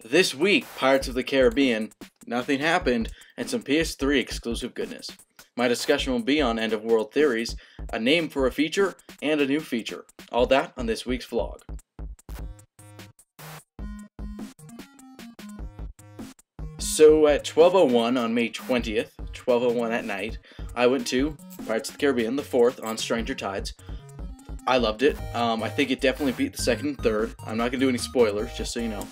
This week, Pirates of the Caribbean, nothing happened, and some PS3 exclusive goodness. My discussion will be on End of World theories, a name for a feature, and a new feature. All that on this week's vlog. So at 12:01 on May 20th, 12:01 at night, I went to Pirates of the Caribbean, the 4th, on Stranger Tides. I loved it. I think it definitely beat the second and third. I'm not going to do any spoilers, just so you know.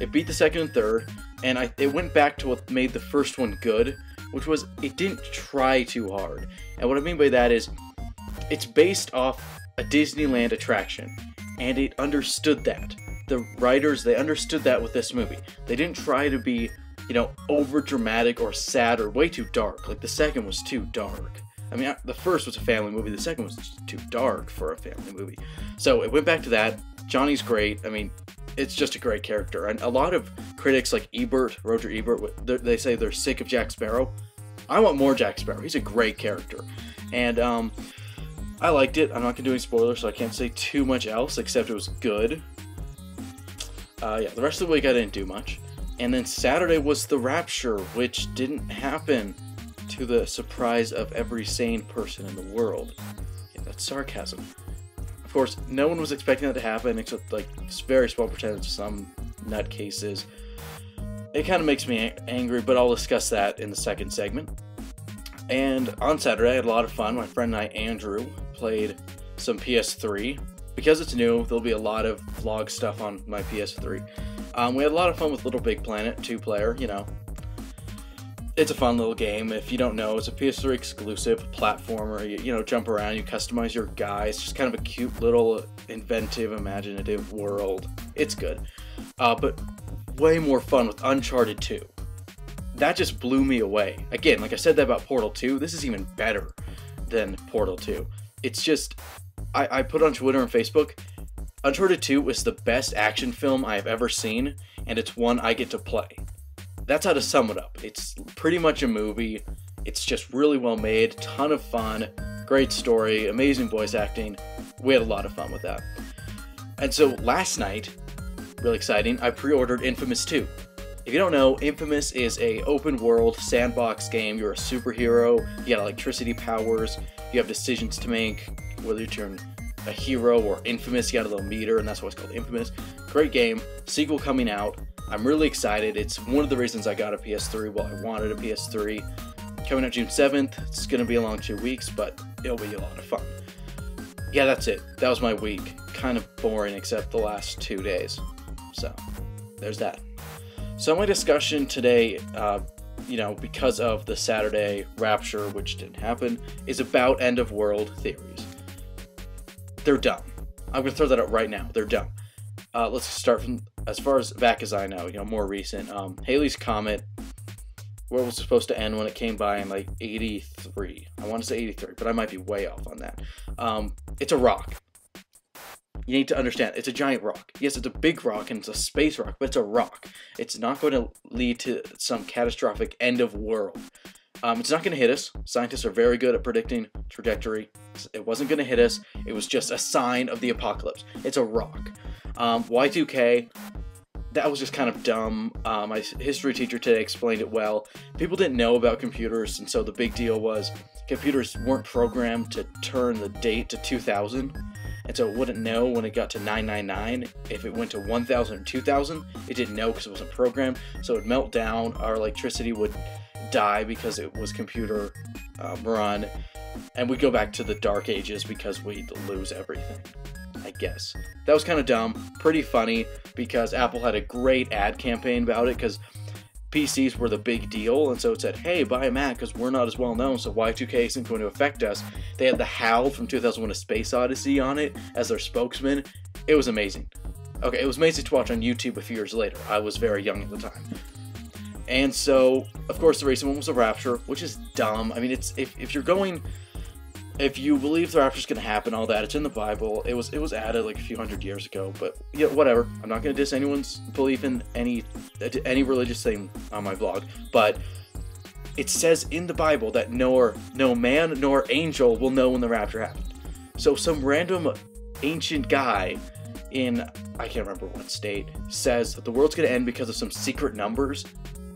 It beat the second and third, and it went back to what made the first one good, which was it didn't try too hard. And what I mean by that is, it's based off a Disneyland attraction, and it understood that. The writers, they understood that with this movie. They didn't try to be, over dramatic or sad or way too dark. Like, the second was too dark. I mean, the first was a family movie, the second was just too dark for a family movie. So it went back to that. Johnny's great. I mean, it's just a great character. And a lot of critics like Roger Ebert, they say they're sick of Jack Sparrow. I want more Jack Sparrow. He's a great character. And I liked it. I'm not going to do any spoilers, so I can't say too much else, except it was good. Yeah, the rest of the week I didn't do much. And then Saturday was the Rapture, which didn't happen, to the surprise of every sane person in the world. Yeah, that's sarcasm. Of course, no one was expecting that to happen, except like this very small percentage of some nutcases. It kind of makes me angry, but I'll discuss that in the second segment. And on Saturday, I had a lot of fun. My friend and I, Andrew, played some PS3. Because it's new, there'll be a lot of vlog stuff on my PS3. We had a lot of fun with Little Big Planet, 2-player, It's a fun little game. If you don't know, it's a PS3 exclusive platformer. You jump around, you customize your guy. It's just kind of a cute little inventive, imaginative world. It's good. But way more fun with Uncharted 2. That just blew me away. Again, like I said that about Portal 2, this is even better than Portal 2. It's just, I put on Twitter and Facebook, Uncharted 2 was the best action film I have ever seen, and it's one I get to play. That's how to sum it up. It's pretty much a movie. It's just really well made, ton of fun, great story, amazing voice acting. We had a lot of fun with that. And so last night, really exciting, I pre-ordered Infamous 2. If you don't know, Infamous is a open world sandbox game. You're a superhero, you got electricity powers, you have decisions to make, whether you turn a hero or infamous. You got a little meter, and that's why it's called Infamous. Great game, sequel coming out. I'm really excited. It's one of the reasons I got a PS3. Well, I wanted a PS3. Coming out June 7th. It's going to be a long 2 weeks, but it'll be a lot of fun. Yeah, that's it. That was my week. Kind of boring, except the last 2 days. So, there's that. So my discussion today, because of the Saturday Rapture, which didn't happen, is about End of World theories. They're dumb. I'm going to throw that out right now. They're dumb. Let's start from as far as back as I know, more recent. Halley's Comet, where it was supposed to end when it came by in like 83. I want to say 83, but I might be way off on that. It's a rock. You need to understand, it's a giant rock. Yes, it's a big rock and it's a space rock, but it's a rock. It's not going to lead to some catastrophic end of world. It's not going to hit us. Scientists are very good at predicting trajectory. It wasn't going to hit us. It was just a sign of the apocalypse. It's a rock. Y2K, that was just kind of dumb. My history teacher today explained it well. People didn't know about computers, and so the big deal was computers weren't programmed to turn the date to 2000. And so it wouldn't know when it got to 999. If it went to 1000 or 2000, it didn't know because it wasn't programmed. So it would melt down. Our electricity would die because it was computer run, and we'd go back to the dark ages because we'd lose everything, I guess. That was kind of dumb, pretty funny, because Apple had a great ad campaign about it, because PCs were the big deal, and so it said, hey, buy a Mac because we're not as well known, so Y2K isn't going to affect us. They had the HAL from 2001: A Space Odyssey on it as their spokesman. It was amazing. Okay, it was amazing to watch on YouTube a few years later. I was very young at the time. And so, of course, the recent one was the Rapture, which is dumb. I mean, it's if you believe the Rapture's going to happen, all that, it's in the Bible. It was added like a few hundred years ago, but yeah, whatever. I'm not going to diss anyone's belief in any religious thing on my blog, but it says in the Bible that no man nor angel will know when the Rapture happened. So some random ancient guy in, I can't remember what state, says that the world's gonna end because of some secret numbers,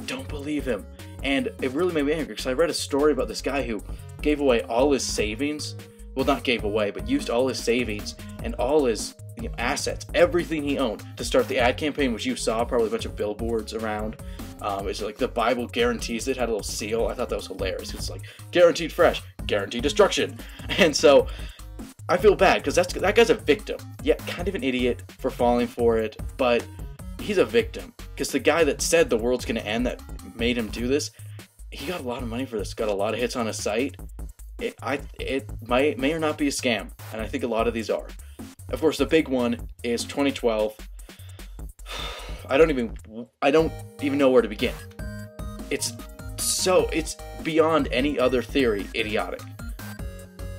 don't believe him. And it really made me angry because I read a story about this guy who gave away all his savings. Well, not gave away, but used all his savings and all his assets, everything he owned, to start the ad campaign, which you saw probably a bunch of billboards around. It's like the Bible guarantees it, had a little seal. I thought that was hilarious. It's like guaranteed fresh, guaranteed destruction. And so I feel bad because that guy's a victim. Yeah, kind of an idiot for falling for it, but he's a victim because the guy that said the world's gonna end, that made him do this, he got a lot of money for this. Got a lot of hits on his site. It may or not be a scam, and I think a lot of these are. Of course, the big one is 2012. I don't even know where to begin. It's beyond any other theory idiotic.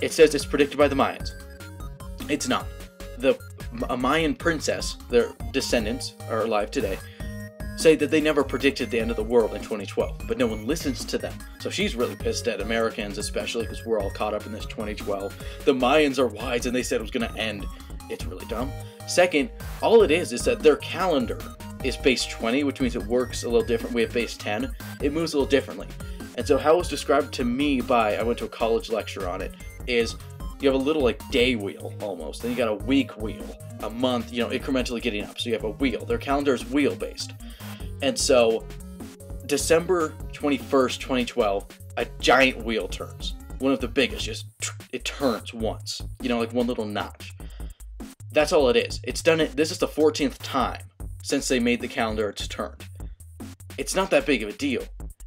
It says it's predicted by the Mayans. It's not. A Mayan princess, their descendants are alive today, say that they never predicted the end of the world in 2012, but no one listens to them. So she's really pissed at Americans, especially because we're all caught up in this 2012. The Mayans are wise and they said it was going to end. It's really dumb. Second, all it is that their calendar is base 20, which means it works a little different. We have base 10. It moves a little differently. And so how it was described to me by, I went to a college lecture on it, is you have a little like day wheel almost. Then you got a week wheel, a month, incrementally getting up. So you have a wheel. Their calendar is wheel based. And so December 21st, 2012, a giant wheel turns. One of the biggest, it turns once. Like one little notch. That's all it is. It's done it. This is the 14th time since they made the calendar it's turned. It's not that big of a deal.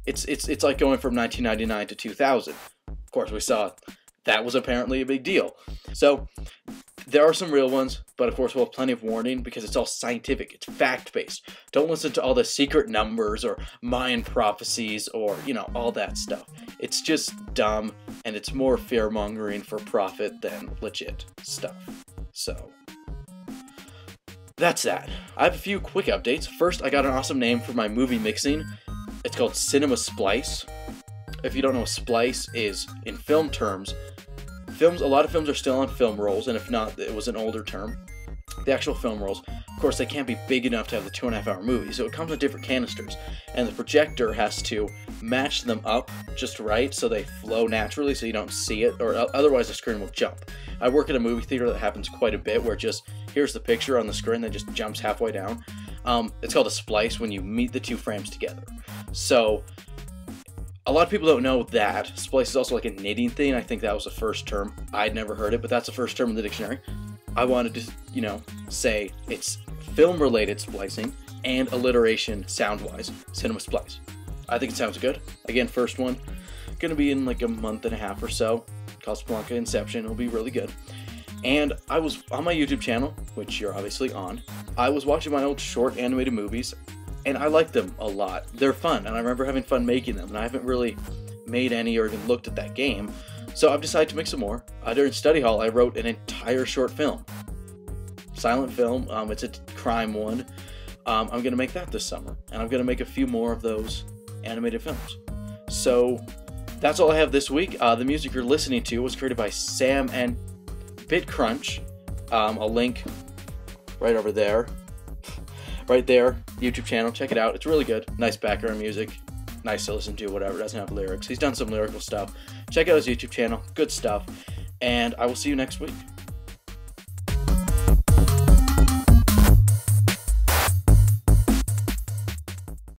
It's like going from 1999 to 2000. Of course, we saw that was apparently a big deal. So there are some real ones, but of course we'll have plenty of warning because it's all scientific. It's fact-based. Don't listen to all the secret numbers or Mayan prophecies or, all that stuff. It's just dumb, and it's more fear-mongering for profit than legit stuff. So that's that. I have a few quick updates. First, I got an awesome name for my movie mixing. It's called Cinema Splice. If you don't know what splice is in film terms, a lot of films are still on film rolls, and if not, it was an older term. The actual film rolls, of course, they can't be big enough to have the 2.5-hour movie, so it comes with different canisters, and the projector has to match them up just right so they flow naturally so you don't see it, or otherwise the screen will jump. I work at a movie theater that happens quite a bit, where here's the picture on the screen that just jumps halfway down. It's called a splice when you meet the two frames together. So a lot of people don't know that. Splice is also like a knitting thing. I think that was the first term. I'd never heard it, but that's the first term in the dictionary. I wanted to, say it's film-related splicing and alliteration sound-wise. Cinema Splice. I think it sounds good. Again, first one. Gonna be in like a month and a half or so. Casablanca Inception. It'll be really good. And I was on my YouTube channel, which you're obviously on. I was watching my old short animated movies, and I like them a lot. They're fun, and I remember having fun making them, and I haven't really made any or even looked at that game. So I've decided to make some more. During study hall, I wrote an entire short film. Silent film. It's a crime one. I'm going to make that this summer, and I'm going to make a few more of those animated films. So that's all I have this week. The music you're listening to was created by Sam and BitCrunch. I'll link right over there. Right there, YouTube channel. Check it out. It's really good. Nice background music. Nice to listen to, whatever. It doesn't have lyrics. He's done some lyrical stuff. Check out his YouTube channel. Good stuff. And I will see you next week.